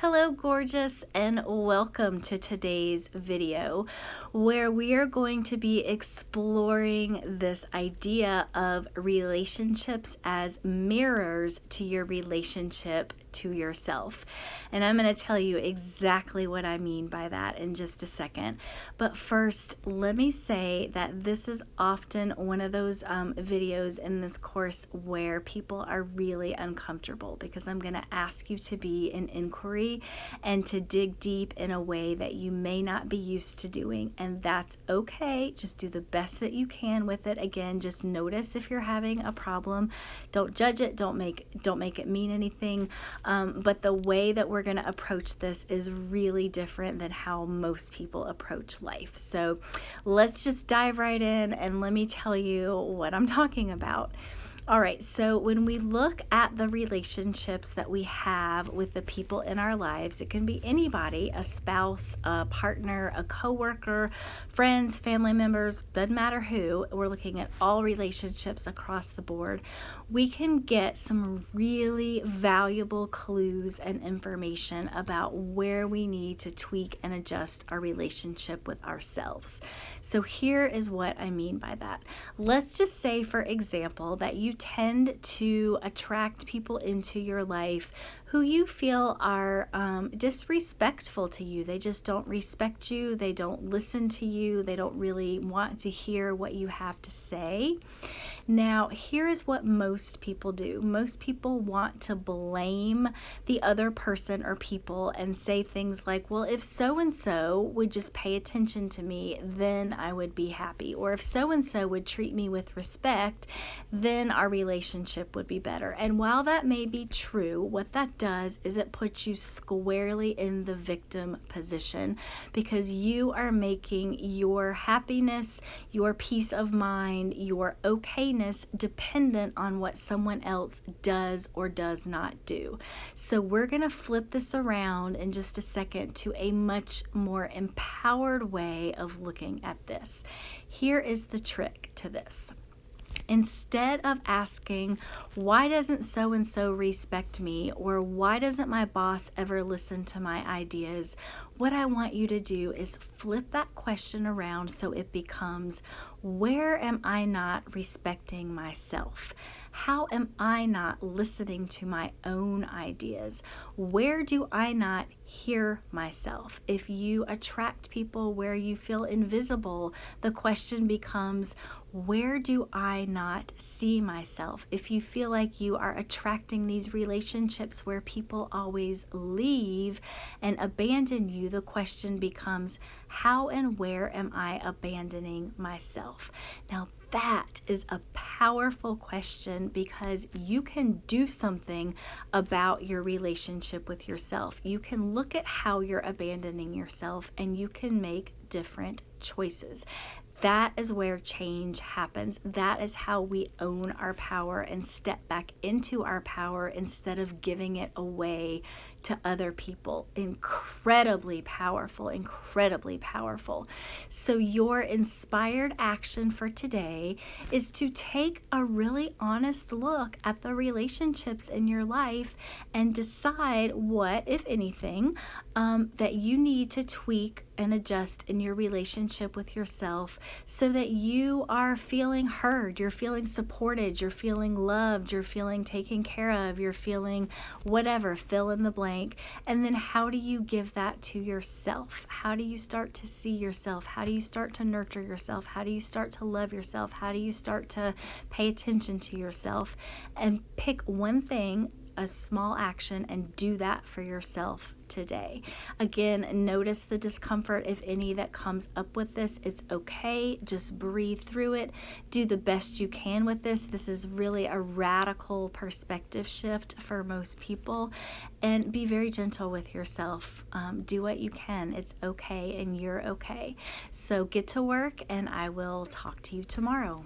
Hello, gorgeous, and welcome to today's video where we are going to be exploring this idea of relationships as mirrors to your relationship to yourself. And I'm going to tell you exactly what I mean by that in just a second. But first, let me say that this is often one of those videos in this course where people are really uncomfortable because I'm going to ask you to be in inquiry and to dig deep in a way that you may not be used to doing, and that's okay. Just do the best that you can with it. Again, just notice if you're having a problem. Don't judge it. Don't make it mean anything. But the way that we're going to approach this is really different than how most people approach life. So let's just dive right in and let me tell you what I'm talking about. All right, so when we look at the relationships that we have with the people in our lives, it can be anybody, a spouse, a partner, a coworker, friends, family members, doesn't matter who. We're looking at all relationships across the board. We can get some really valuable clues and information about where we need to tweak and adjust our relationship with ourselves. So here is what I mean by that. Let's just say, for example, that you tend to attract people into your life who you feel are disrespectful to you. They just don't respect you. They don't listen to you. They don't really want to hear what you have to say. Now, here is what most people do. Most people want to blame the other person or people and say things like, well, if so-and-so would just pay attention to me, then I would be happy. Or if so-and-so would treat me with respect, then our relationship would be better. And while that may be true, what that does is it puts you squarely in the victim position because you are making your happiness, your peace of mind, your okayness dependent on what someone else does or does not do. So we're going to flip this around in just a second to a much more empowered way of looking at this. Here is the trick to this. Instead of asking, why doesn't so-and-so respect me, or why doesn't my boss ever listen to my ideas, what I want you to do is flip that question around so it becomes, where am I not respecting myself? How am I not listening to my own ideas? Where do I not hear myself? If you attract people where you feel invisible, the question becomes, where do I not see myself? If you feel like you are attracting these relationships where people always leave and abandon you, the question becomes, how and where am I abandoning myself? Now, that is a powerful question because you can do something about your relationship with yourself. You can look at how you're abandoning yourself and you can make different choices. That is where change happens. That is how we own our power and step back into our power instead of giving it away to other people. Incredibly powerful, incredibly powerful. So your inspired action for today is to take a really honest look at the relationships in your life and decide what, if anything, that you need to tweak and adjust in your relationship with yourself so that you are feeling heard, you're feeling supported, you're feeling loved, you're feeling taken care of, you're feeling whatever, fill in the blank. And then how do you give that to yourself? How do you start to see yourself? How do you start to nurture yourself? How do you start to love yourself? How do you start to pay attention to yourself? And pick one thing, a small action, and do that for yourself today. Again, notice the discomfort, if any, that comes up with this. It's okay. Just breathe through it. Do the best you can with this. This is really a radical perspective shift for most people. And be very gentle with yourself. Do what you can. It's okay, and you're okay. So get to work, and I will talk to you tomorrow.